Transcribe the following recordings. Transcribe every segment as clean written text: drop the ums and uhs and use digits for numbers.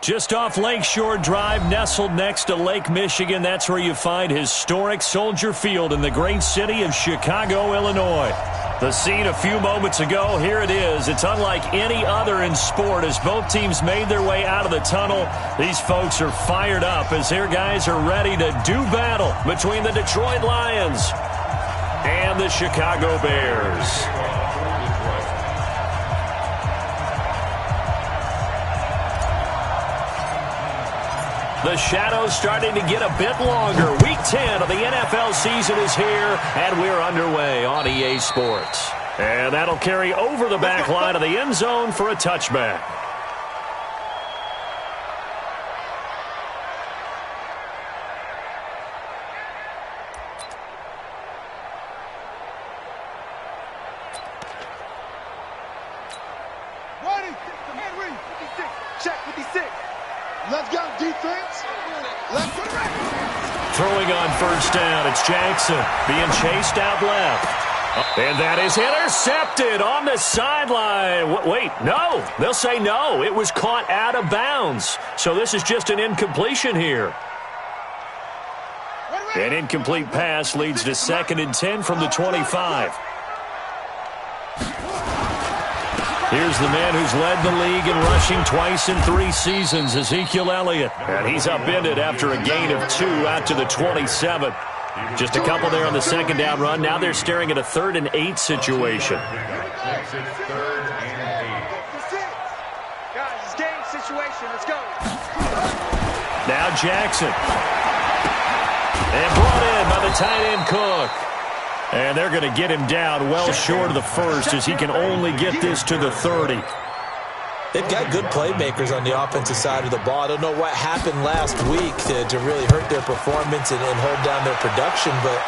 Just off Lakeshore Drive, nestled next to Lake Michigan, that's where you find historic Soldier Field in the great city of Chicago, Illinois. The scene a few moments ago, here it is. It's unlike any other in sport as both teams made their way out of the tunnel. These folks are fired up as their guys are ready to do battle between the Detroit Lions and the Chicago Bears. The shadow's starting to get a bit longer. Week 10 of the NFL season is here, and we're underway on EA Sports. And that'll carry over the back line of the end zone for a touchback. Let's go, defense. Let's go. Throwing on first down, it's Jackson being chased out left. And that is intercepted on the sideline. Wait, no. They'll say no. It was caught out of bounds. So this is just an incompletion here. An incomplete pass leads to 2nd and 10 from the 25. Here's the man who's led the league in rushing twice in 3 seasons, Ezekiel Elliott. And he's upended after a gain of 2 out to the 27. Just a couple there on the second down run. Now they're staring at a 3rd and 8 situation. Guys, it's game situation. Let's go. Now Jackson. And brought in by the tight end Cook. And they're going to get him down well short of the first as he can only get this to the 30. They've got good playmakers on the offensive side of the ball. I don't know what happened last week to really hurt their performance and hold down their production, but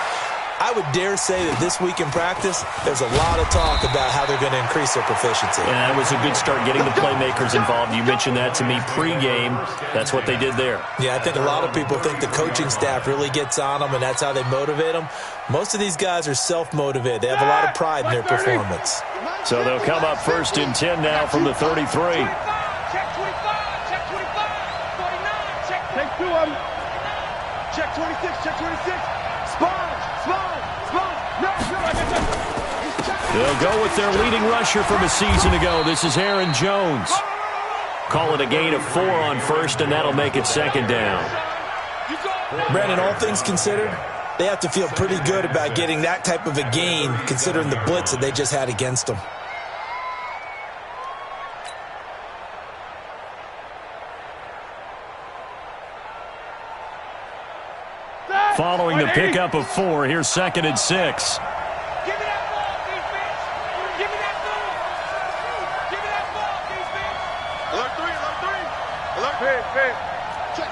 I would dare say that this week in practice, there's a lot of talk about how they're going to increase their proficiency. And that was a good start getting the playmakers involved. You mentioned that to me pregame. That's what they did there. Yeah, I think a lot of people think the coaching staff really gets on them, and that's how they motivate them. Most of these guys are self-motivated. They have a lot of pride in their performance. So they'll come up 1st and 10 now from the 33. Check 25, check 25, 49, check. Take 2 of them. Check 26, check 26. Spawn. They'll go with their leading rusher from a season ago. This is Aaron Jones. Call it a gain of 4 on first, and that'll make it 2nd down. Brandon, all things considered, they have to feel pretty good about getting that type of a gain considering the blitz that they just had against them. Following the pickup of 4, here's 2nd and 6. Give me that ball, defense. Give me that ball. Give me that ball, defense. Alert 3, alert 3. Alert 3. Check.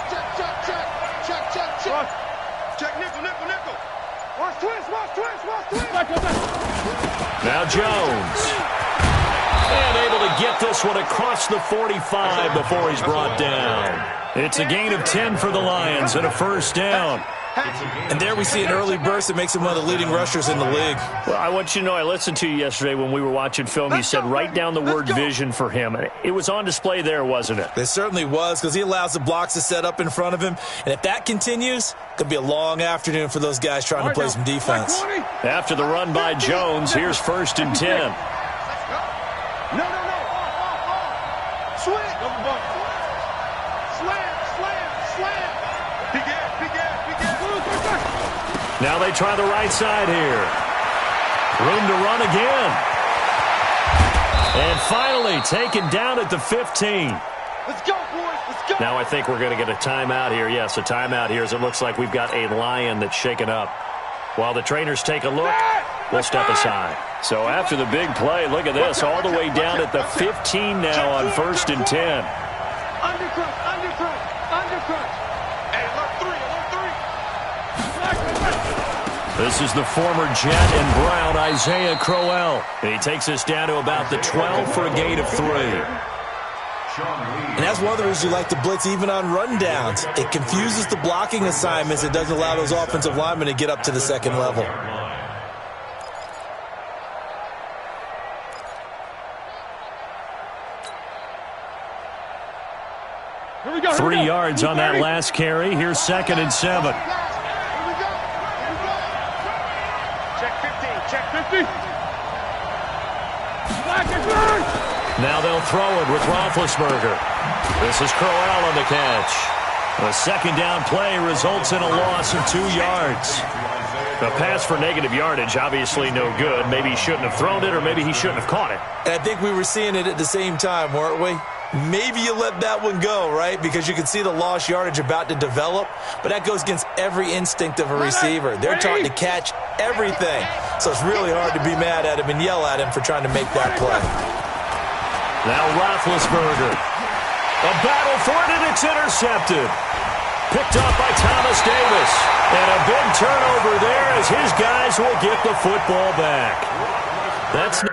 Check nickel. Watch twist. Now Jones. And able to get this one across the 45 before he's brought down. It's a gain of 10 for the Lions and a 1st down. And there we see an early burst that makes him one of the leading rushers in the league. Well, I want you to know, I listened to you yesterday when we were watching film. You said write down the word vision for him. It was on display there, wasn't it? It certainly was, because he allows the blocks to set up in front of him. And if that continues, it could be a long afternoon for those guys trying to play some defense. After the run by Jones, here's 1st and 10. No. Swing. Slam. Big ass. Now they try the right side here. Room to run again. And finally taken down at the 15. Let's go, boys. Let's go. Now I think we're going to get a timeout here. Yes, a timeout here as it looks like we've got a Lion that's shaken up. While the trainers take a look, we'll step aside. So after the big play, look at this, all the way down at the 15 now on 1st and 10. Undercrush. Hey, alert 3. This is the former Jet and Brown, Isaiah Crowell. And he takes us down to about the 12 for a gain of 3. And that's one of the reasons you like to blitz even on rundowns. It confuses the blocking assignments. It doesn't allow those offensive linemen to get up to the 2nd level. 3 yards on that last carry. Here's 2nd and 7. Check 15. Check 50. Now they'll throw it with Roethlisberger. This is Crowell on the catch. A 2nd down play results in a loss of 2 yards. A pass for negative yardage, obviously no good. Maybe he shouldn't have thrown it, or maybe he shouldn't have caught it. And I think we were seeing it at the same time, weren't we? Maybe you let that one go, right? Because you can see the lost yardage about to develop, but that goes against every instinct of a receiver. They're taught to catch everything. So it's really hard to be mad at him and yell at him for trying to make that play. Now Roethlisberger. A battle for it, and it's intercepted. Picked up by Thomas Davis. And a big turnover there as his guys will get the football back. That's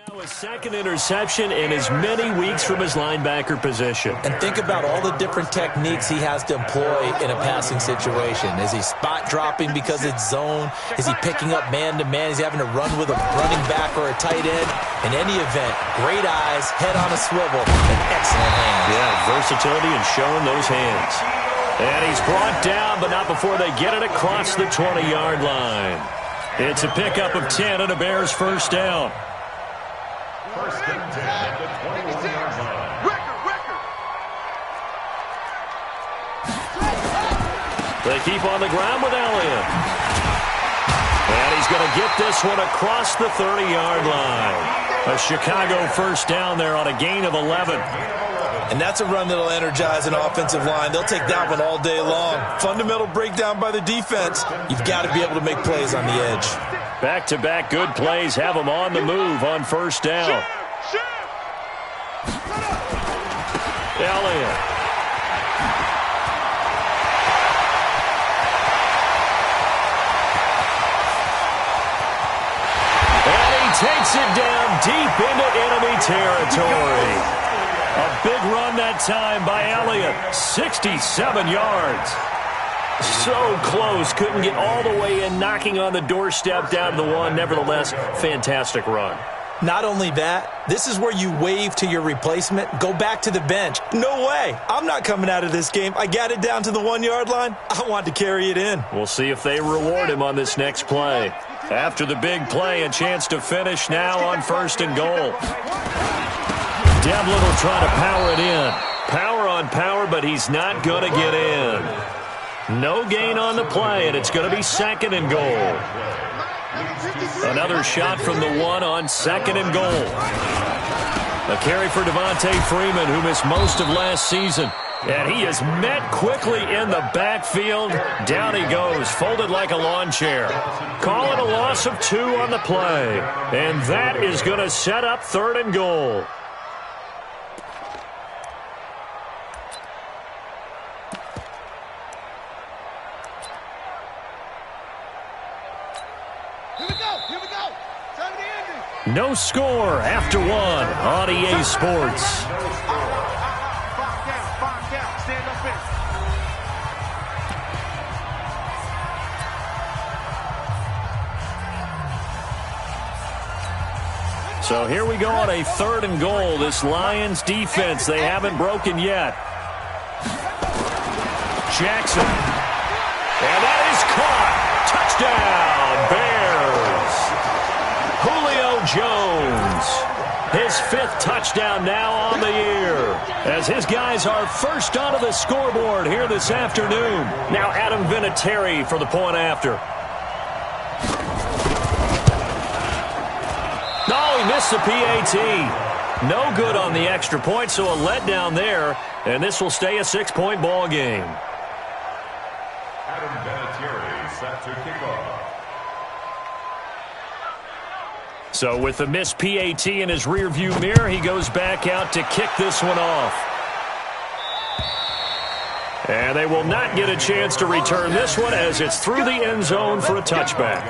now his 2nd interception in as many weeks from his linebacker position. And think about all the different techniques he has to employ in a passing situation. Is he spot dropping because it's zone? Is he picking up man-to-man? Is he having to run with a running back or a tight end? In any event, great eyes, head on a swivel, and excellent hands. Yeah, versatility and showing those hands. And he's brought down, but not before they get it across the 20-yard line. It's a pickup of 10 and a Bears first down. First and 10 at the 21-yard line. Record. They keep on the ground with Elliott. And he's going to get this one across the 30-yard line. A Chicago first down there on a gain of 11. And that's a run that'll energize an offensive line. They'll take that one all day long. Fundamental breakdown by the defense. You've got to be able to make plays on the edge. Back-to-back good plays have them on the move on first down. Elliott. And he takes it down deep into enemy territory. A big run that time by Elliott. 67 yards. So close, couldn't get all the way in, knocking on the doorstep down to the one. Nevertheless, fantastic run. Not only that, this is where you wave to your replacement, go back to the bench. No way. I'm not coming out of this game. I got it down to the 1-yard line. I want to carry it in. We'll see if they reward him on this next play. After the big play, a chance to finish now on first and goal. Devlin will try to power it in. Power on power, but he's not going to get in. No gain on the play, and it's going to be 2nd and goal. Another shot from the 1 on 2nd and goal. A carry for Devontae Freeman, who missed most of last season. And he is met quickly in the backfield. Down he goes, folded like a lawn chair. Call it a loss of 2 on the play. And that is going to set up 3rd and goal. Here we go. Here we go. Time to end it. No score after one on EA Sports. Five count. Stand up in. So here we go on a 3rd and goal. This Lions defense, they haven't broken yet. Jackson. And that is caught. Touchdown, Bears. Julio Jones. His 5th touchdown now on the year, as his guys are first onto the scoreboard here this afternoon. Now Adam Vinatieri for the point after. No, he missed the PAT. No good on the extra point, so a letdown there, and this will stay a 6-point ball game. Adam Vinatieri set to kick off. So with the missed PAT in his rearview mirror, he goes back out to kick this one off. And they will not get a chance to return this one as it's through the end zone for a touchback.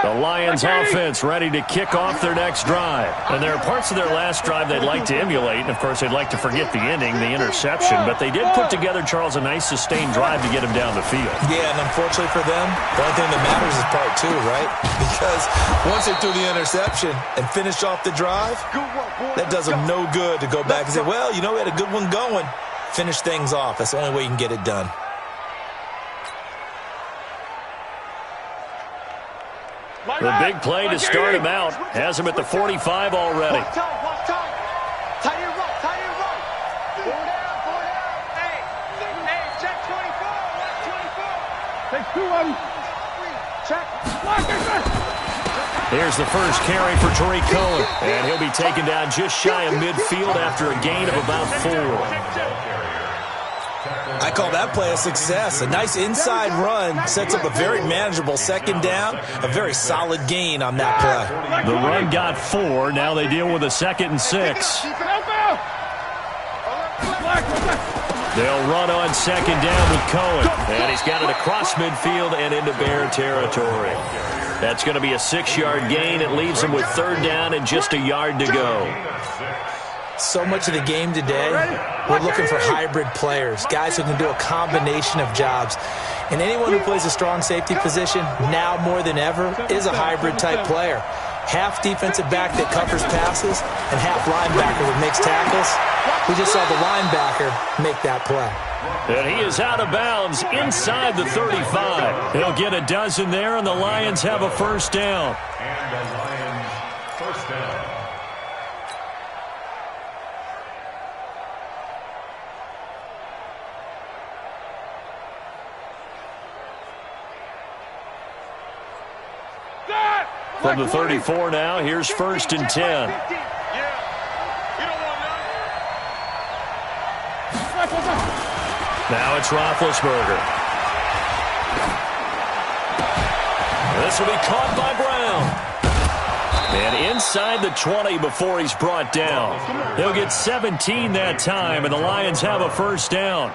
The Lions offense ready to kick off their next drive. And there are parts of their last drive they'd like to emulate. And, of course, they'd like to forget the ending, the interception. But they did put together, Charles, a nice sustained drive to get him down the field. Yeah, and unfortunately for them, the only thing that matters is part 2, right? Because once they threw the interception and finished off the drive, that does them no good to go back and say, well, you know, we had a good one going. Finish things off. That's the only way you can get it done. The big play to start him out has him at the 45 already. Watch time. Tight end right. Four down. Hey, check 24. Watch 24. Take 2 of them. Check. Here's the first carry for Tariq Cohen. And he'll be taken down just shy of midfield after a gain of about 4. I call that play a success. A nice inside run sets up a very manageable 2nd down. A very solid gain on that play. The run got 4. Now they deal with a 2nd and 6. They'll run on 2nd down with Cohen. And he's got it across midfield and into Bear territory. That's going to be a 6-yard gain. It leaves him with 3rd down and just a yard to go. So much of the game today, we're looking for hybrid players, guys who can do a combination of jobs. And anyone who plays a strong safety position, now more than ever, is a hybrid-type player. Half defensive back that covers passes and half linebacker that makes tackles. We just saw the linebacker make that play. And he is out of bounds inside the 35. He'll get a dozen there, and the Lions have a 1st down. And the Lions 1st down. From the 34 now, here's 1st and 10. Yeah. You don't want none. Now it's Roethlisberger. This will be caught by Brown. And inside the 20 before he's brought down. He'll get 17 that time, and the Lions have a 1st down.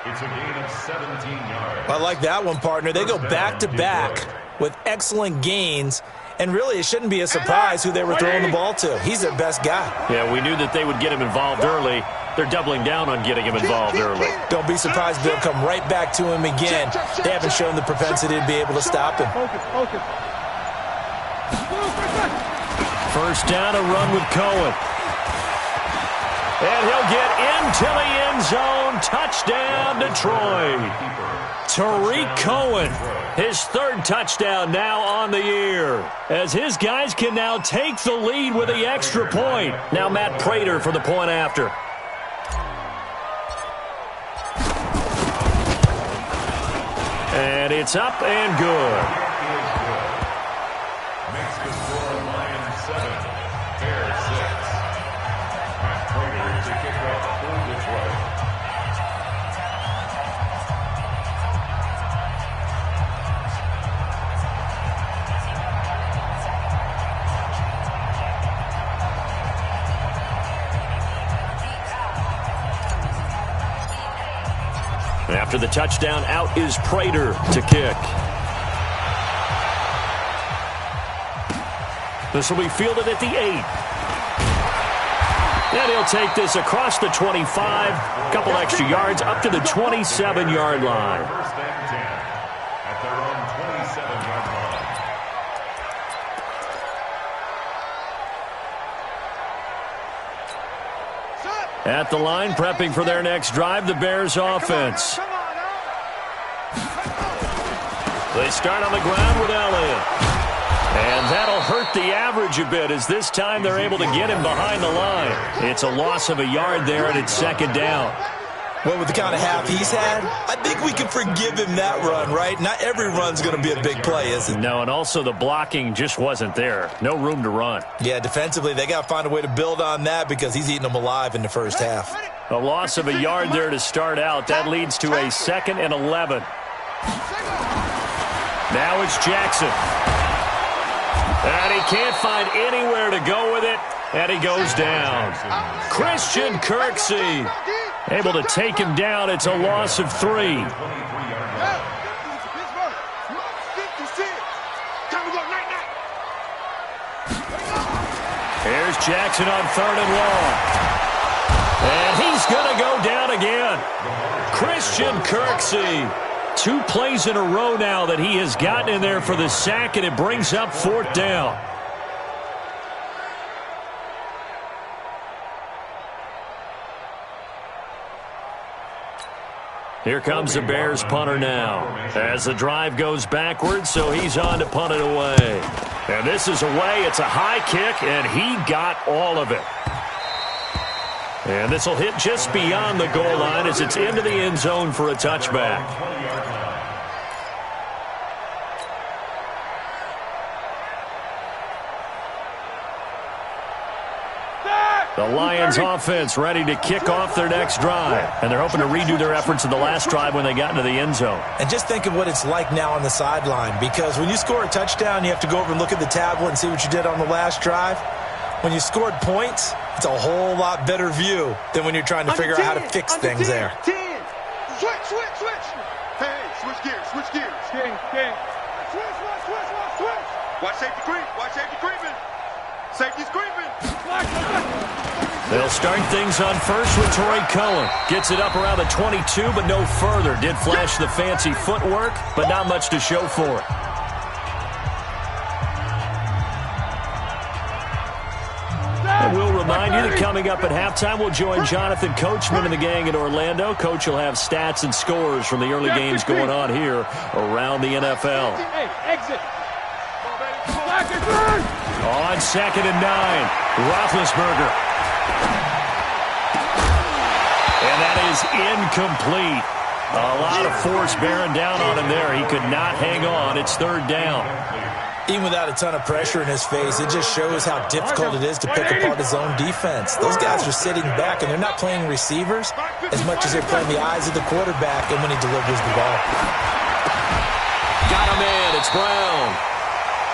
It's a gain of 17 yards. I like that one, partner. They go back-to-back with excellent gains. And really, it shouldn't be a surprise who they were throwing the ball to. He's their best guy. Yeah, we knew that they would get him involved early. They're doubling down on getting him involved early. Don't be surprised if they'll come right back to him again. They haven't shown the propensity to be able to stop him. 1st down, a run with Cohen. And he'll get into the end zone. Touchdown, Detroit. Tariq Cohen, his 3rd touchdown now on the year, as his guys can now take the lead with the extra point. Now Matt Prater for the point after. And it's up and good. Makes the score Lions 7, Bears 6. Matt Prater to kick off for Detroit. After the touchdown, out is Prater to kick. This will be fielded at the 8. And he'll take this across the 25, a couple extra yards up to the 27-yard line. First and 10 at their own 27-yard line. At the line, prepping for their next drive, the Bears offense. They start on the ground with Elliott. And that'll hurt the average a bit as this time they're able to get him behind the line. It's a loss of a yard there, and it's second down. Well, with the kind of half he's had, I think we can forgive him that run, right? Not every run's going to be a big play, is it? No, and also the blocking just wasn't there. No room to run. Yeah, defensively, they got to find a way to build on that because he's eating them alive in the first half. A loss of a yard there to start out. That leads to a 2nd and 11. Now it's Jackson. And he can't find anywhere to go with it, and he goes down. Christian Kirksey able to take him down. It's a loss of 3. Here's Jackson on 3rd and long. And he's going to go down again. Christian Kirksey. 2 plays in a row now that he has gotten in there for the sack, and it brings up 4th down. Here comes the Bears punter now as the drive goes backwards, so he's on to punt it away. And this is away. It's a high kick, and he got all of it. And this will hit just beyond the goal line as it's into the end zone for a touchback. The Lions offense ready to kick off their next drive. And they're hoping to redo their efforts in the last drive when they got into the end zone. And just think of what it's like now on the sideline, because when you score a touchdown, you have to go over and look at the tablet and see what you did on the last drive. When you scored points, it's a whole lot better view than when you're trying to figure out how to fix things there. 10. Switch. Hey, switch gears. King. Switch. Watch safety creeping. Safety's creeping. They'll start things on first with Troy Cullen. Gets it up around the 22, but no further. Did flash the fancy footwork, but not much to show for it. And we'll remind you that coming up at halftime, we'll join Jonathan Coachman and the gang in Orlando. Coach will have stats and scores from the early games going on here around the NFL. Exit. On 2nd and 9, Roethlisberger. And that is incomplete. A lot of force bearing down on him there. He could not hang on. It's 3rd down. Even without a ton of pressure in his face, it just shows how difficult it is to pick apart his own defense. Those guys are sitting back, and they're not playing receivers as much as they're playing the eyes of the quarterback and when he delivers the ball. Got him in. It's Brown.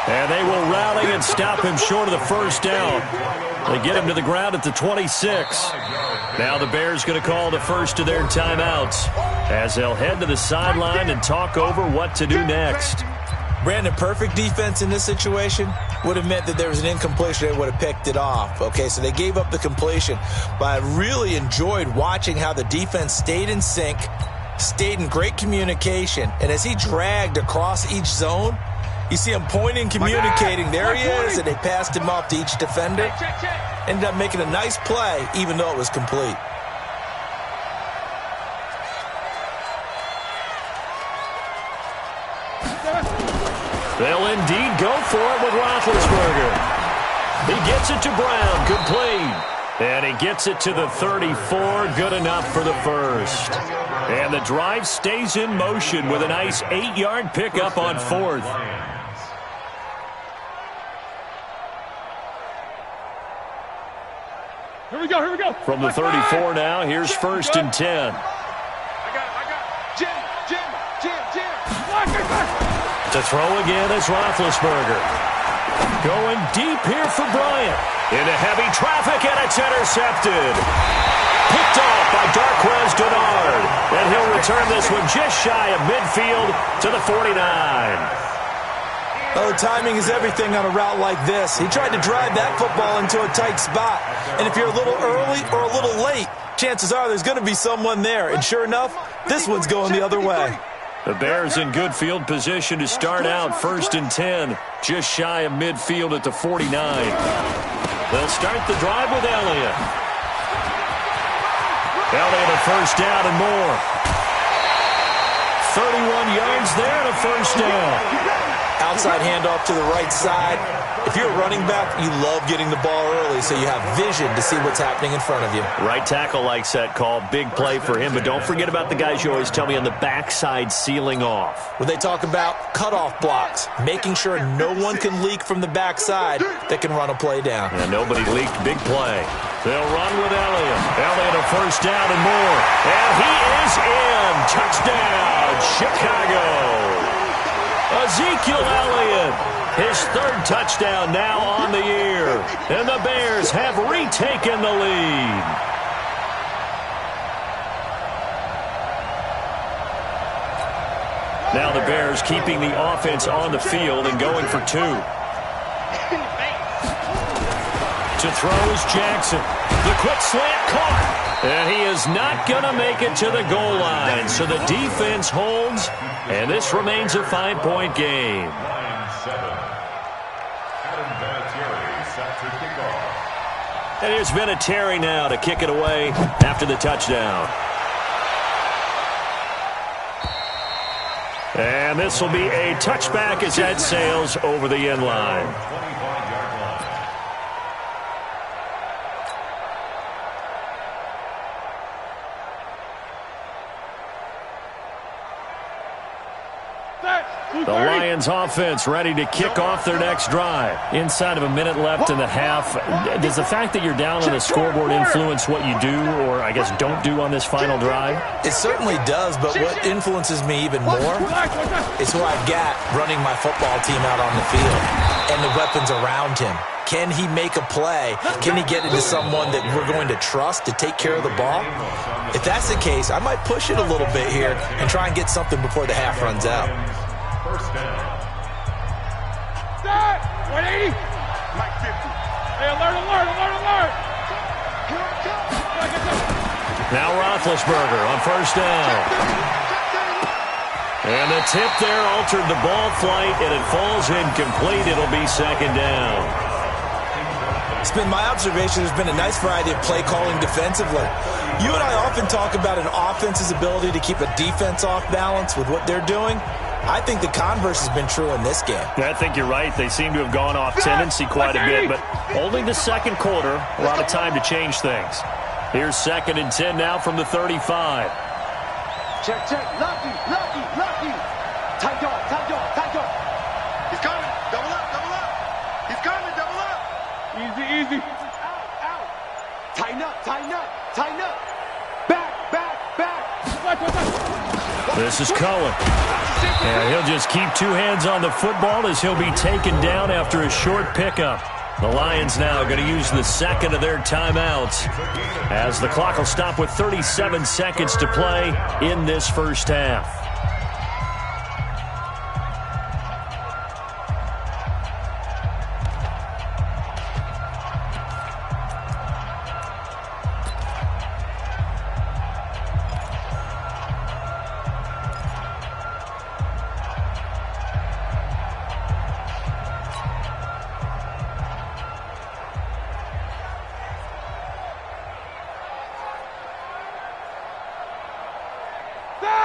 And they will rally and stop him short of the first down. They get him to the ground at the 26. Now the Bears going to call the first of their timeouts as they'll head to the sideline and talk over what to do next. Brandon, perfect defense in this situation would have meant that there was an incompletion. They would have picked it off. Okay, so they gave up the completion. But I really enjoyed watching how the defense stayed in sync, stayed in great communication. And as he dragged across each zone, you see him pointing, communicating. There he is, and they passed him off to each defender. Ended up making a nice play, even though it was complete. They'll indeed go for it with Roethlisberger. He gets it to Brown, complete. And he gets it to the 34, good enough for the first. And the drive stays in motion with a nice 8-yard pickup on 4th. Here we go. From the 34 now, here's 1st and 10. I got it. Jim. To throw again is Roethlisberger. Going deep here for Bryant. Into heavy traffic, and it's intercepted. Picked off by Darquez Denard. And he'll return this one just shy of midfield to the 49. Oh, timing is everything on a route like this. He tried to drive that football into a tight spot. And if you're a little early or a little late, chances are there's going to be someone there. And sure enough, this one's going the other way. The Bears in good field position to start out 1st and 10, just shy of midfield at the 49. They'll start the drive with Elliott. Elliott a first down and more. 31 yards there and a first down. Outside handoff to the right side. If you're a running back, you love getting the ball early so you have vision to see what's happening in front of you. Right tackle likes that call. Big play for him, but don't forget about the guys you always tell me on the backside sealing off. When they talk about cutoff blocks, making sure no one can leak from the backside that can run a play down. Yeah, nobody leaked. Big play. They'll run with Elliott. Elliott a first down and more. And he is in. Touchdown, Chicago. Ezekiel Elliott, his 3rd touchdown now on the year. And the Bears have retaken the lead. Now the Bears keeping the offense on the field and going for 2. To throw is Jackson. The quick slant caught. And he is not going to make it to the goal line. So the defense holds, and this remains a 5-point game. And it's been a Terry now to kick it away after the touchdown. And this will be a touchback as that sails over the end line. The Lions offense ready to kick off their next drive. Inside of a minute left in the half. Does the fact that you're down on the scoreboard influence what you do or, I guess, don't do on this final drive? It certainly does, but what influences me even more is who I've got running my football team out on the field and the weapons around him. Can he make a play? Can he get into someone that we're going to trust to take care of the ball? If that's the case, I might push it a little bit here and try and get something before the half runs out. First down. 180. Mike 50. Hey, alert. Now Roethlisberger on first down. And the tip there altered the ball flight, and it falls incomplete. It'll be 2nd down. It's been my observation there's been a nice variety of play calling defensively. You and I often talk about an offense's ability to keep a defense off balance with what they're doing. I think the converse has been true in this game. Yeah, I think you're right. They seem to have gone off tendency quite a bit, but only the 2nd quarter, a lot of time to change things. Here's 2nd and 10 now from the 35. Check. Lucky. Tight dog. He's coming. Double up. He's coming. Double up. Easy. Out. Tighten up. Back. This is Cohen. And he'll just keep 2 hands on the football as he'll be taken down after a short pickup. The Lions now going to use the 2nd of their timeouts as the clock will stop with 37 seconds to play in this first half.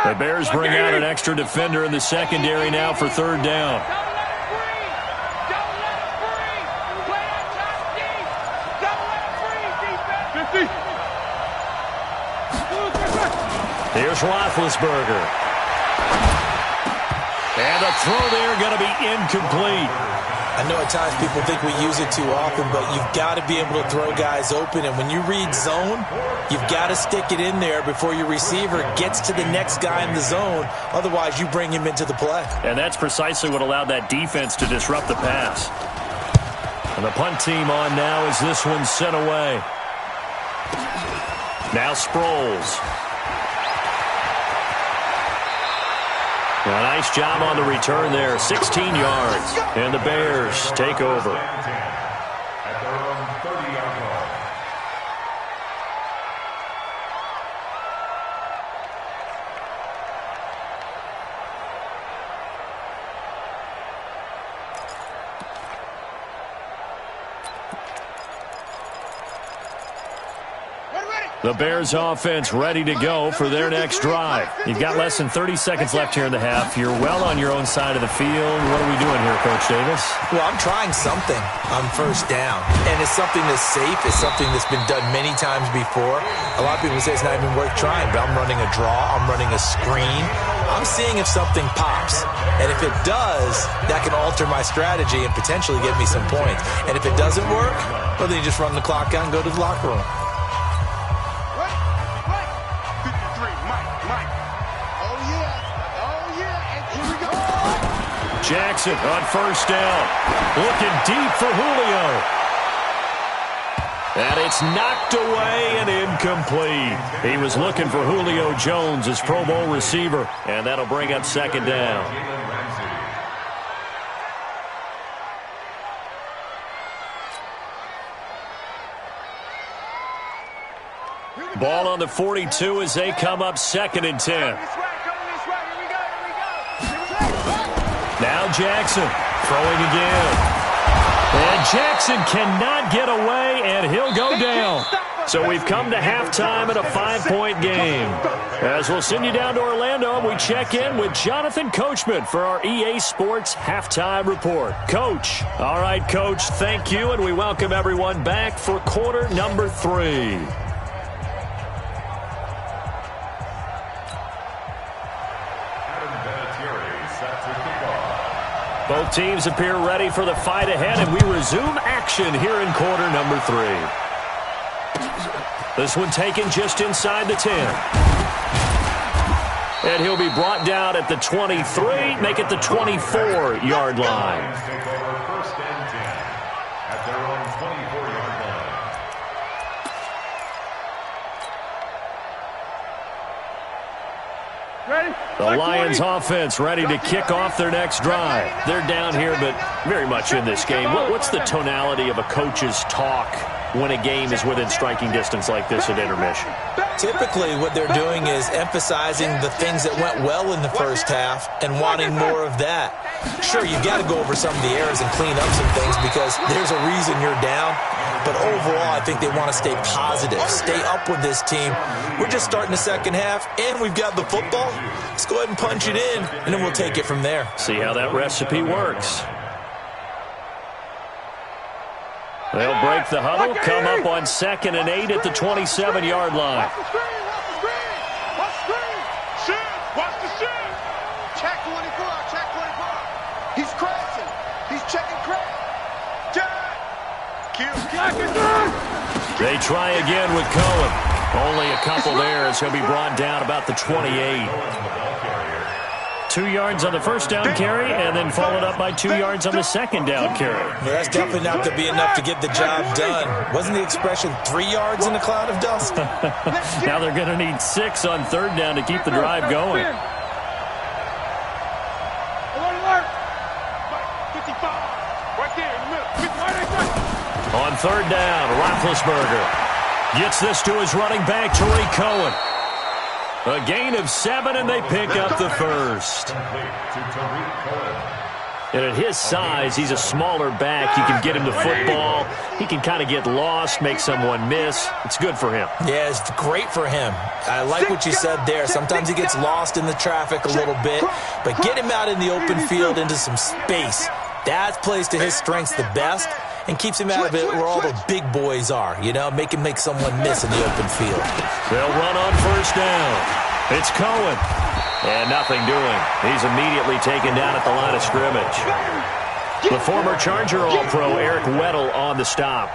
The Bears bring out an extra defender in the secondary now for 3rd down. Here's Roethlisberger. And a throw there going to be incomplete. I know at times people think we use it too often, but you've got to be able to throw guys open. And when you read zone, you've got to stick it in there before your receiver gets to the next guy in the zone. Otherwise, you bring him into the play. And that's precisely what allowed that defense to disrupt the pass. And the punt team on now as this one's sent away. Now Sproles. A nice job on the return there, 16 yards. And the Bears take over. At their own 30-yard line. The Bears offense ready to go for their next drive. You've got less than 30 seconds left here in the half. You're well on your own side of the field. What are we doing here, Coach Davis? Well, I'm trying something on first down. And it's something that's safe. It's something that's been done many times before. A lot of people say it's not even worth trying, but I'm running a draw. I'm running a screen. I'm seeing if something pops. And if it does, that can alter my strategy and potentially get me some points. And if it doesn't work, well, then you just run the clock out and go to the locker room. Jackson on first down. Looking deep for Julio. And it's knocked away and incomplete. He was looking for Julio Jones, his Pro Bowl receiver. And that'll bring up second down. Ball on the 42 as they come up 2nd and 10. Now Jackson throwing again. And Jackson cannot get away, and he'll go down. So we've come to halftime in a 5-point game. As we'll send you down to Orlando, we check in with Jonathan Coachman for our EA Sports Halftime Report. Coach. All right, Coach, thank you, and we welcome everyone back for quarter number 3. Both teams appear ready for the fight ahead, and we resume action here in quarter number 3. This one taken just inside the 10. And he'll be brought down at the 23, make it the 24-yard line. Take over 1st and 10 at their own 24-yard line. The Lions offense ready to kick off their next drive. They're down here, but very much in this game. What's the tonality of a coach's talk when a game is within striking distance like this at intermission? Typically, what they're doing is emphasizing the things that went well in the first half and wanting more of that. Sure, you've got to go over some of the errors and clean up some things because there's a reason you're down. But overall, I think they want to stay positive, stay up with this team. We're just starting the second half, and we've got the football. Let's go ahead and punch it in, and then we'll take it from there. See how that recipe works. They'll break the huddle, come up on 2nd and 8 at the 27-yard line. Watch the screen, watch the screen. Shit, watch the shit. Check 24, check 24. He's crashing. He's checking crash. Jack. They try again with Cohen. Only a couple there as he'll be brought down about the 28. 2 yards on the first down carry, and then followed up by 2 yards on the second down carry. Well, that's definitely not to be enough to get the job done. Wasn't the expression 3 yards in a cloud of dust? Now they're going to need 6 on 3rd down to keep the drive going. On 3rd down, Roethlisberger gets this to his running back, Tariq Cohen. A gain of 7, and they pick up the first. And at his size, he's a smaller back. You can get him the football. He can kind of get lost, make someone miss. It's good for him. Yeah, it's great for him. I like what you said there. Sometimes he gets lost in the traffic a little bit, but get him out in the open field into some space. That plays to his strengths the best and keeps him out of it where all the big boys are, you know, make him make someone miss in the open field. They'll run on first down. It's Cohen. And nothing doing. He's immediately taken down at the line of scrimmage. The former Charger All-Pro Eric Weddle on the stop.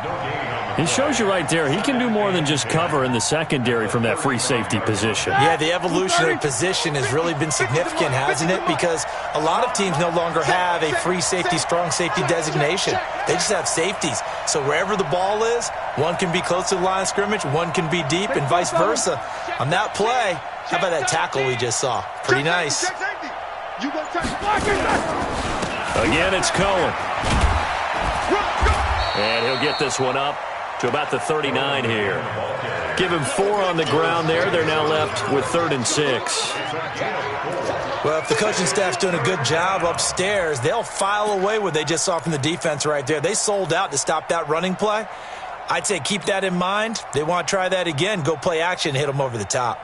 He shows you right there, he can do more than just cover in the secondary from that free safety position. Yeah, the evolution of position has really been significant, hasn't it? Because a lot of teams no longer have a free safety, strong safety designation. They just have safeties. So wherever the ball is, one can be close to the line of scrimmage, one can be deep, and vice versa. On that play, how about that tackle we just saw? Pretty nice. Again, it's Cohen. And he'll get this one up to about the 39 here. Give him 4 on the ground there. They're now left with 3rd and 6. Well, if the coaching staff's doing a good job upstairs, they'll file away what they just saw from the defense right there. They sold out to stop that running play. I'd say keep that in mind. They want to try that again. Go play action, hit them over the top.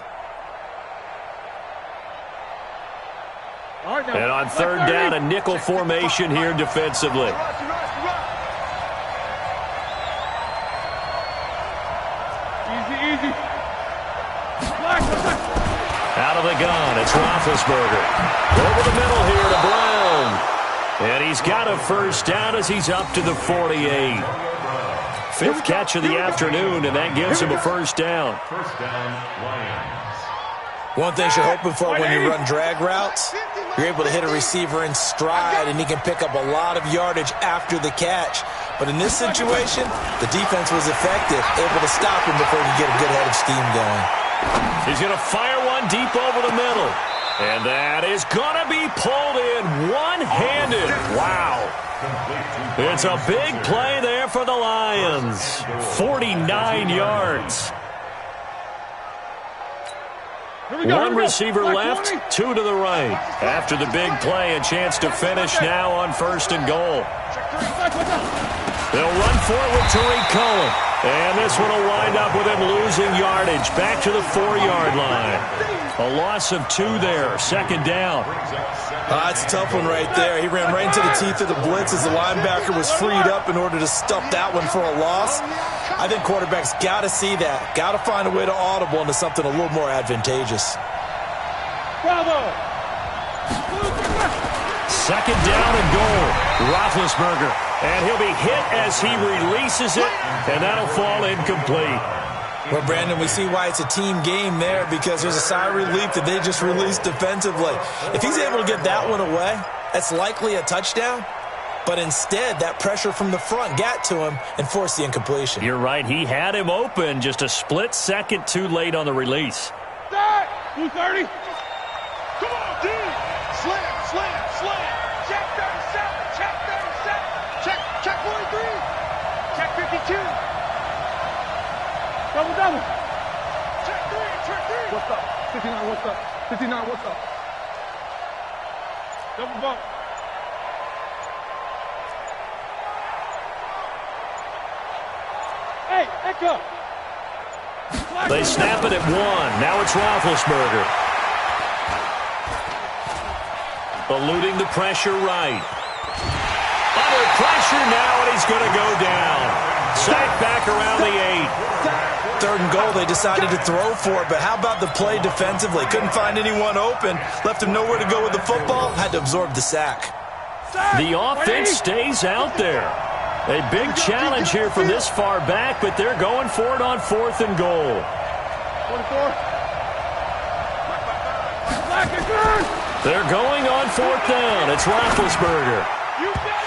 And on 3rd down, a nickel formation here defensively. Easy. Out of the gun, it's Roethlisberger. Over the middle here to Brown. And he's got a 1st down as he's up to the 48. 5th catch of the afternoon, and that gives him a 1st down. First down, Lions. One thing you're hoping for when you run drag routes, you're able to hit a receiver in stride, and he can pick up a lot of yardage after the catch. But in this situation, the defense was effective, able to stop him before he could get a good head of steam going. He's going to fire one deep over the middle. And that is going to be pulled in one-handed. Wow. It's a big play there for the Lions. 49 yards. One receiver left, 2 to the right. After the big play, a chance to finish now on 1st and goal. They'll run for it with Tariq Cohen. And this one will wind up with him losing yardage back to the 4-yard line. A loss of 2 there, 2nd down. That's a tough one right there. He ran right into the teeth of the blitz as the linebacker was freed up in order to stuff that one for a loss. I think quarterbacks got to see that. Got to find a way to audible into something a little more advantageous. Bravo! 2nd down and goal. Roethlisberger. And he'll be hit as he releases it, and that'll fall incomplete. Well, Brandon, we see why it's a team game there, because there's a sigh of relief that they just released defensively. If he's able to get that one away, that's likely a touchdown. But instead, that pressure from the front got to him and forced the incompletion. You're right. He had him open, just a split second too late on the release. 230. Come on, D. Slam. Check 37. Check 43. Check 52. Double. Check 3. What's up? 59, what's up? 59, what's up? Double bump. Hey, echo. They snap it at 1. Now it's Roethlisberger. Eluding the pressure right. Under pressure now, and he's going to go down. Sacked back around the 8. 3rd and goal, they decided to throw for it, but how about the play defensively? Couldn't find anyone open, left him nowhere to go with the football, had to absorb the sack. The offense stays out there. A big challenge here from this far back, but they're going for it on 4th and goal. 44. They're going on 4th down. It's Roethlisberger.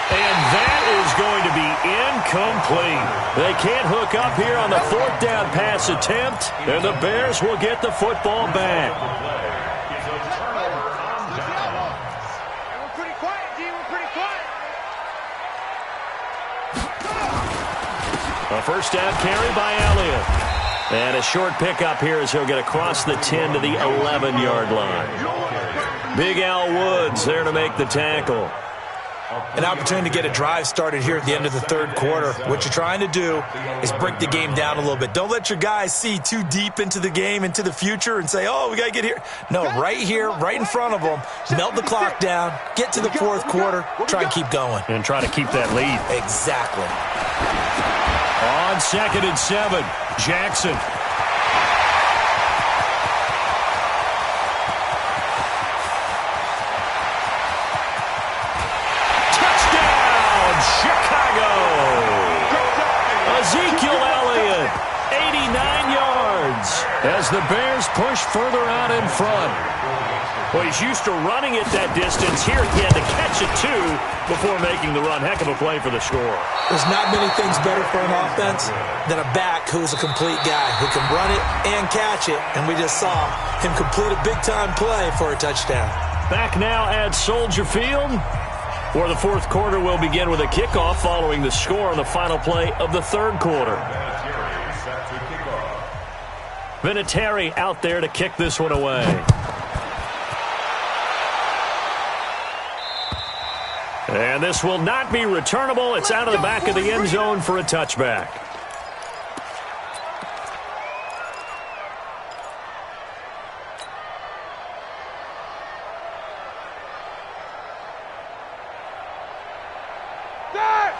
And that is going to be incomplete. They can't hook up here on the 4th down pass attempt, and the Bears will get the football back. We're pretty quiet, D. We're pretty quiet. A 1st down carry by Elliott. And a short pickup here as he'll get across the 10 to the 11-yard line. Big Al Woods there to make the tackle. An opportunity to get a drive started here at the end of the 3rd quarter. What you're trying to do is break the game down a little bit. Don't let your guys see too deep into the game, into the future, and say, oh, we got to get here. No, right here, right in front of them, melt the clock down, get to the 4th quarter, try and keep going. And try to keep that lead. Exactly. On 2nd and 7, Jackson. Touchdown! as the Bears push further out in front. Well, he's used to running it that distance. Here he had to catch it, too, before making the run. Heck of a play for the score. There's not many things better for an offense than a back who's a complete guy who can run it and catch it. And we just saw him complete a big-time play for a touchdown. Back now at Soldier Field, where the fourth quarter will begin with a kickoff following the score on the final play of the third quarter. Vinatieri out there to kick this one away. And this will not be returnable. It's out of the back of the end zone for a touchback.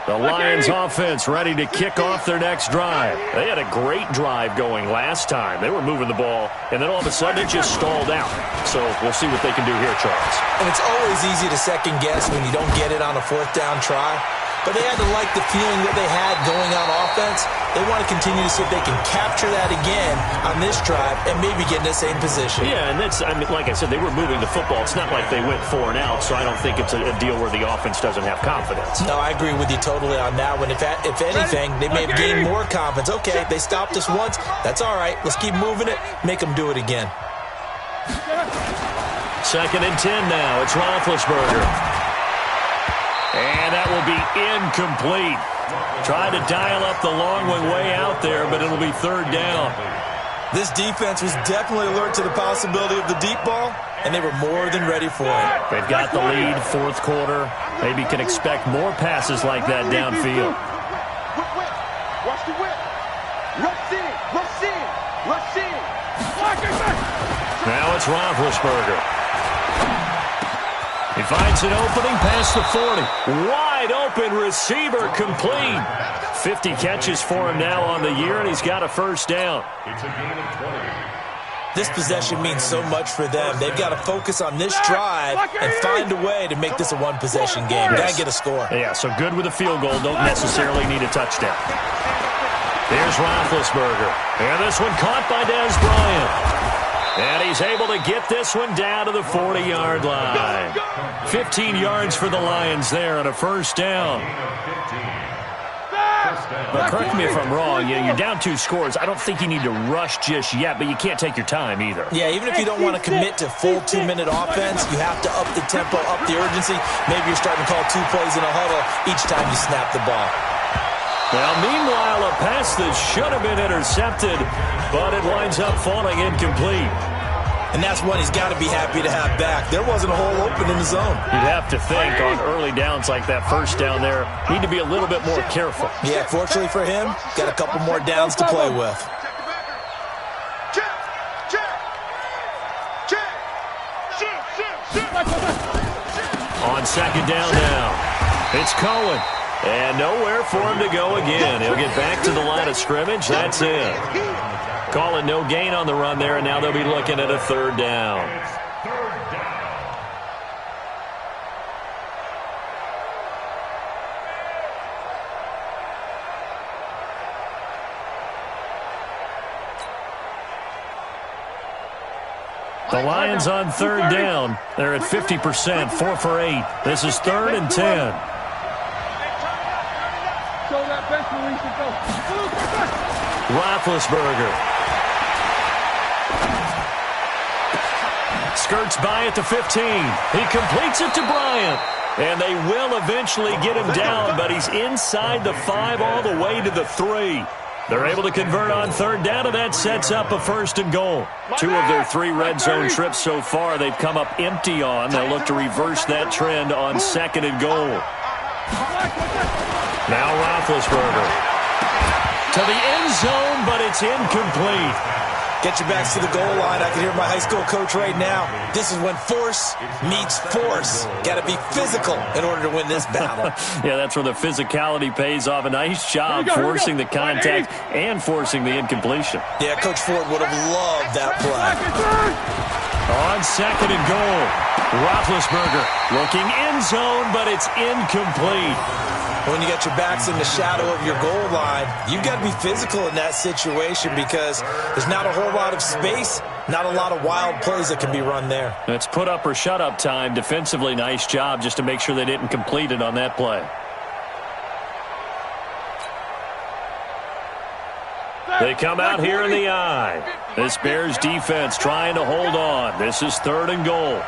The Lions offense ready to kick off their next drive. They had a great drive going last time. They were moving the ball, and then all of a sudden it just stalled out. So we'll see what they can do here, Charles. And it's always easy to second guess when you don't get it on a fourth down try. But they had to like the feeling that they had going on offense. They want to continue to see if they can capture that again on this drive and maybe get in the same position. Yeah, and that's, I mean, like I said, they were moving the football. It's not like they went 4 and out, so I don't think it's a deal where the offense doesn't have confidence. No, I agree with you totally on that one. If anything, they may have gained more confidence. Okay, they stopped us once. That's all right. Let's keep moving it. Make them do it again. 2nd and 10 now. It's Roethlisberger. And that will be incomplete. Tried to dial up the long one way out there, but it'll be 3rd down. This defense was definitely alert to the possibility of the deep ball, and they were more than ready for it. They've got the lead, 4th quarter. Maybe can expect more passes like that downfield. Watch the whip. Rush in. Rush in. Rush in. Now it's Roethlisberger. He finds an opening past the 40. Wide open receiver complete. 50 catches for him now on the year, and he's got a 1st down. It's a gain of 20. This possession means so much for them. They've got to focus on this drive and find a way to make this a one-possession game. Got to get a score. Yeah, so good with a field goal. Don't necessarily need a touchdown. Here's Roethlisberger. And this one caught by Dez Bryant. And he's able to get this one down to the 40-yard line. 15 yards for the Lions there on a 1st down. But correct me if I'm wrong, you're down 2 scores. I don't think you need to rush just yet, but you can't take your time either. Yeah, even if you don't want to commit to full 2-minute offense, you have to up the tempo, up the urgency. Maybe you're starting to call 2 plays in a huddle each time you snap the ball. Well, meanwhile, a pass that should have been intercepted, but it winds up falling incomplete. And that's one he's got to be happy to have back. There wasn't a hole open in the zone. You'd have to think on early downs like that 1st down there, need to be a little bit more careful. Yeah, fortunately for him, got a couple more downs to play with. On 2nd down now, it's Cohen. And nowhere for him to go again. He'll get back to the line of scrimmage. That's it. Call it no gain on the run there, and now they'll be looking at a 3rd down. The Lions on 3rd down. They're at 50%, 4 for 8. This is 3rd and 10. Roethlisberger skirts by at the 15. He completes it to Bryant. And they will eventually get him down, but he's inside the 5 all the way to the 3. They're able to convert on 3rd down, and that sets up a 1st and goal. 2 of their 3 red zone trips so far they've come up empty on. They'll look to reverse that trend on 2nd and goal. Now Roethlisberger to the end zone, but it's incomplete. Get your backs to the goal line. I can hear my high school coach right now. This is when force meets force. Got to be physical in order to win this battle. Yeah, that's where the physicality pays off. A nice job forcing the contact and forcing the incompletion. Yeah, Coach Ford would have loved that play. On 2nd and goal, Roethlisberger looking end zone, but it's incomplete. When you got your backs in the shadow of your goal line, you've got to be physical in that situation because there's not a whole lot of space, not a lot of wild plays that can be run there. It's put up or shut up time. Defensively, nice job just to make sure they didn't complete it on that play. They come out here in the eye. This Bears defense trying to hold on. This is 3rd and goal.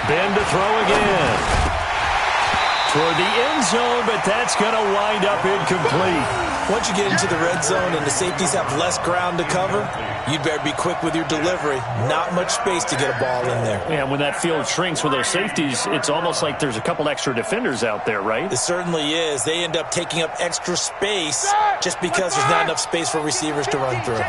Ben to throw again. Toward the end zone, but that's going to wind up incomplete. Once you get into the red zone and the safeties have less ground to cover, you'd better be quick with your delivery. Not much space to get a ball in there. Yeah, when that field shrinks with those safeties, it's almost like there's a couple extra defenders out there, right? It certainly is. They end up taking up extra space just because there's not enough space for receivers to run through.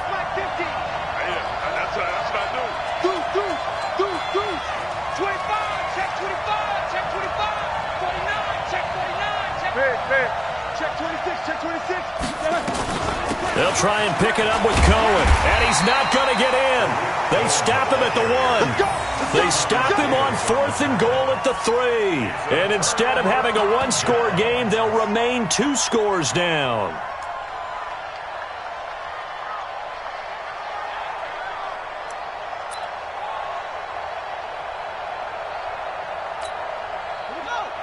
They'll try and pick it up with Cohen, and he's not going to get in. They stop him at the 1. They stop him on 4th and goal at the 3. And instead of having a one-score game, they'll remain 2 scores down.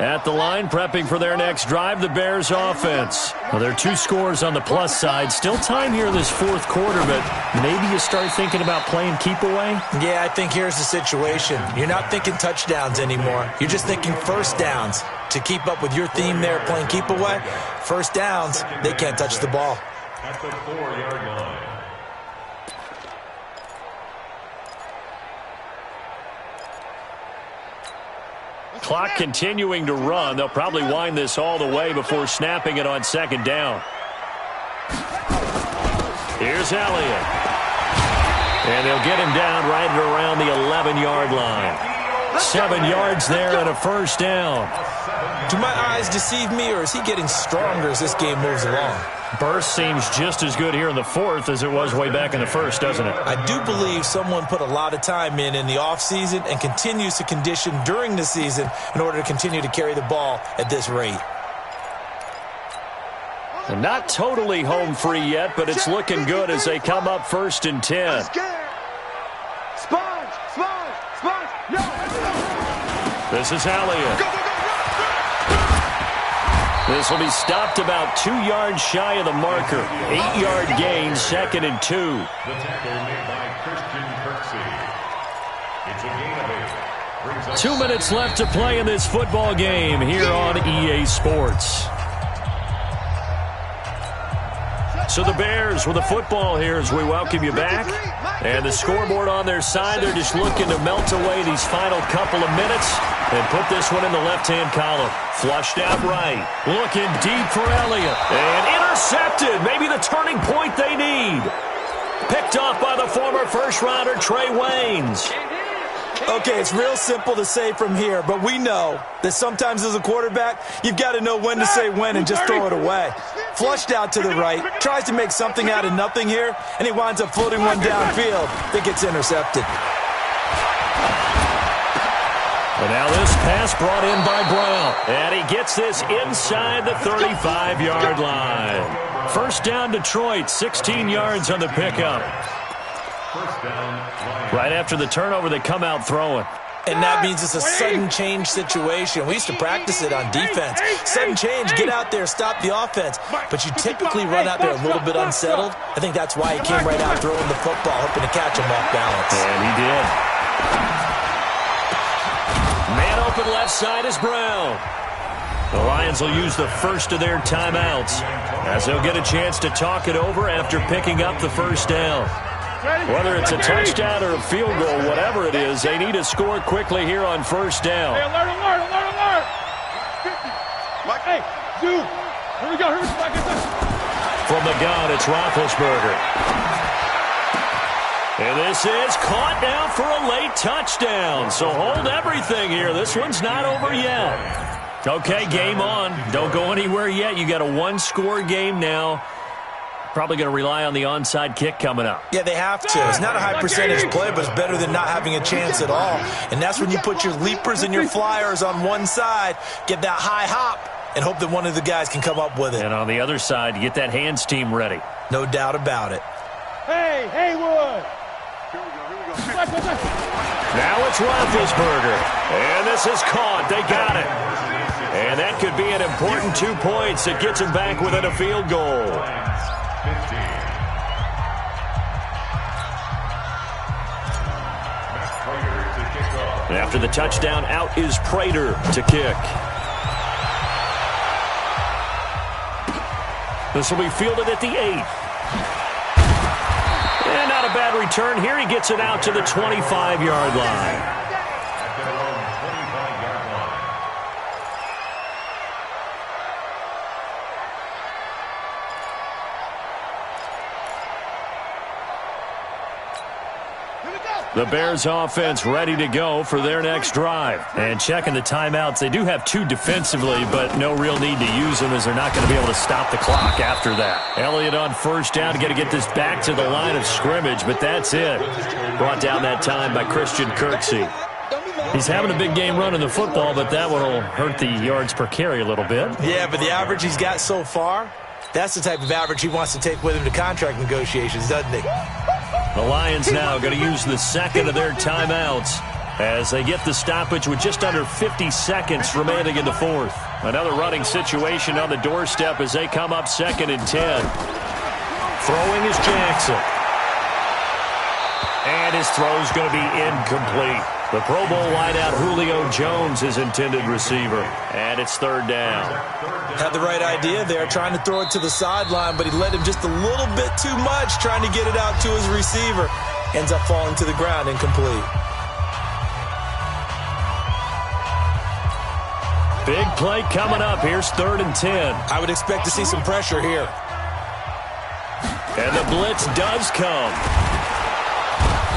At the line, prepping for their next drive, the Bears offense. Well, there are 2 scores on the plus side. Still time here in this 4th quarter, but maybe you start thinking about playing keep away? Yeah, I think here's the situation. You're not thinking touchdowns anymore. You're just thinking first downs. To keep up with your theme there, playing keep away, first downs, they can't touch the ball. At the 4-yard line. Clock continuing to run. They'll probably wind this all the way before snapping it on 2nd down. Here's Elliott. And they'll get him down right around the 11-yard line. 7 yards there and a first down. Do my eyes deceive me, or is he getting stronger as this game moves along? Burst seems just as good here in the 4th as it was way back in the 1st, doesn't it? I do believe someone put a lot of time in the offseason and continues to condition during the season in order to continue to carry the ball at this rate. And not totally home free yet, but it's looking good as they come up 1st and 10. This is Elliott. This will be stopped about 2 yards shy of the marker. 8-yard gain, 2nd and 2. The tackle made by Christian Kirksey. It's a gain of 8. Brings up 2 minutes left to play in this football game here on EA Sports. So the Bears with the football here as we welcome you back. And the scoreboard on their side, they're just looking to melt away these final couple of minutes and put this one in the left-hand column. Flushed out right. Looking deep for Elliott. And intercepted. Maybe the turning point they need. Picked off by the former first-rounder Trey Waynes. Okay, it's real simple to say from here, but we know that sometimes as a quarterback, you've got to know when to say when and just throw it away. Flushed out to the right, tries to make something out of nothing here, and he winds up floating one downfield that gets intercepted. And now this pass brought in by Brown. And he gets this inside the 35-yard line. First down, Detroit, 16 yards on the pickup. first down. Right after the turnover, they come out throwing. And that means it's a sudden change situation. We used to practice it on defense. Sudden change, get out there, stop the offense. But you typically run out there a little bit unsettled. I think that's why he came right out throwing the football, hoping to catch him off balance. And he did. Man open left side is Brown. The Lions will use the first of their timeouts as they'll get a chance to talk it over after picking up the first down. Whether it's a touchdown or a field goal, whatever it is, they need to score quickly here on first down. Hey, alert, alert, alert, alert! Mike, hey, dude, here we go, here we go. From the gun, it's Roethlisberger. And this is caught now for a late touchdown. So hold everything here. This one's not over yet. Okay, game on. Don't go anywhere yet. You got a one-score game now. Probably going to rely on the onside kick coming up. Yeah, they have to. It's not a high percentage play, but it's better than not having a chance at all. And that's when you put your leapers and your flyers on one side, get that high hop, and hope that one of the guys can come up with it. And on the other side, you get that hands team ready. No doubt about it. Hey, Haywood! Here we go. Now it's Roethlisberger. And this is caught. They got it. And that could be an important 2 points that gets him back within a field goal. And after the touchdown, out is Prater to kick. This will be fielded at the 8. And not a bad return here. He gets it out to the 25-yard line. The Bears offense ready to go for their next drive. And checking the timeouts, they do have 2 defensively, but no real need to use them as they're not going to be able to stop the clock after that. Elliott on first down, got to get this back to the line of scrimmage, but that's it. Brought down that time by Christian Kirksey. He's having a big game running the football, but that one will hurt the yards per carry a little bit. Yeah, but the average he's got so far, that's the type of average he wants to take with him to contract negotiations, doesn't he? The Lions now going to use the second of their timeouts as they get the stoppage with just under 50 seconds remaining in the fourth. Another running situation on the doorstep as they come up 2nd and 10. Throwing is Jackson. And his throw's going to be incomplete. The Pro Bowl wideout Julio Jones is intended receiver. And it's 3rd down. Had the right idea there, trying to throw it to the sideline, but he led him just a little bit too much, trying to get it out to his receiver. Ends up falling to the ground, incomplete. Big play coming up. Here's 3rd and 10. I would expect to see some pressure here. And the blitz does come.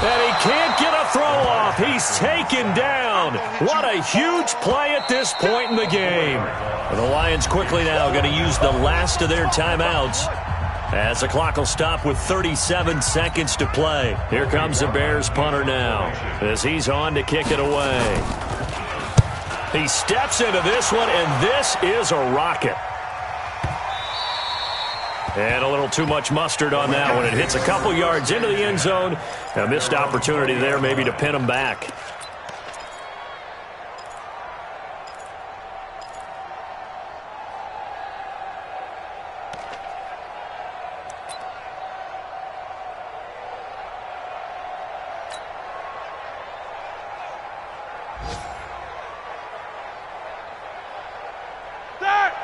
And he can't get a throw off. He's taken down. What a huge play at this point in the game. And the Lions quickly now going to use the last of their timeouts as the clock will stop with 37 seconds to play. Here comes the Bears punter now as he's on to kick it away. He steps into this one, and this is a rocket. And a little too much mustard on that one. It hits a couple yards into the end zone. A missed opportunity there maybe to pin him back.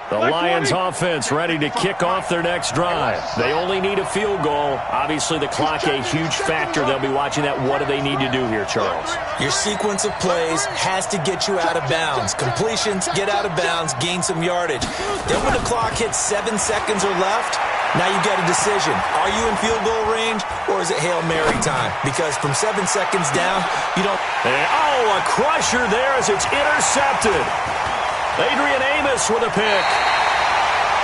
The Lions offense ready to kick off their next drive. They only need a field goal. Obviously, the clock a huge factor. They'll be watching that. What do they need to do here, Charles? Your sequence of plays has to get you out of bounds. Completions, get out of bounds, gain some yardage. Then when the clock hits 7 seconds or left, now you've got a decision. Are you in field goal range, or is it Hail Mary time? Because from 7 seconds down, you don't... Oh, a crusher there as it's intercepted. Adrian Amos with a pick.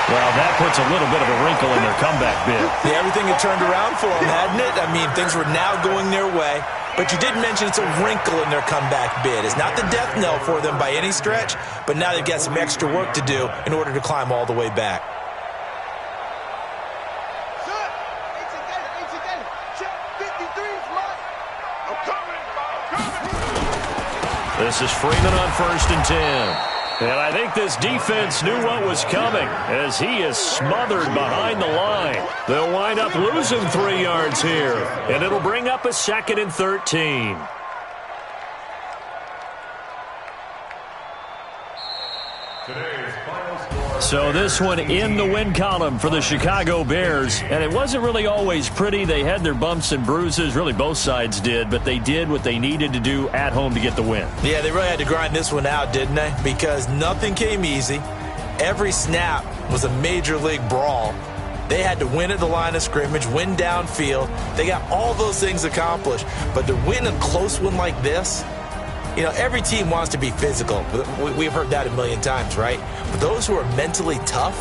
Well, that puts a little bit of a wrinkle in their comeback bid. Yeah, everything had turned around for them, hadn't it? I mean, things were now going their way. But you did mention it's a wrinkle in their comeback bid. It's not the death knell for them by any stretch, but now they've got some extra work to do in order to climb all the way back. This is Freeman on 1st and 10. And I think this defense knew what was coming as he is smothered behind the line. They'll wind up losing 3 yards here, and it'll bring up a 2nd and 13. So this one in the win column for the Chicago Bears. And it wasn't really always pretty. They had their bumps and bruises. Really, both sides did. But they did what they needed to do at home to get the win. Yeah, they really had to grind this one out, didn't they? Because nothing came easy. Every snap was a major league brawl. They had to win at the line of scrimmage, win downfield. They got all those things accomplished. But to win a close one like this, you know, every team wants to be physical. We've heard that a million times, right? But those who are mentally tough,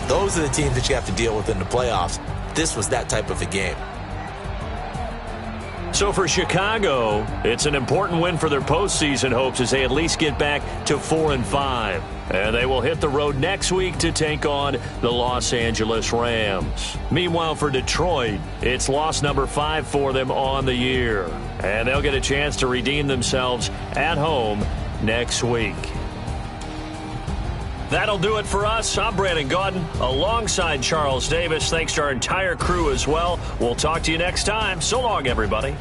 those are the teams that you have to deal with in the playoffs. this was that type of a game. So for Chicago, it's an important win for their postseason hopes as they at least get back to 4-5. And they will hit the road next week to take on the Los Angeles Rams. Meanwhile, for Detroit, it's loss number 5 for them on the year. And they'll get a chance to redeem themselves at home next week. That'll do it for us. I'm Brandon Gaudin alongside Charles Davis. Thanks to our entire crew as well. We'll talk to you next time. So long, everybody.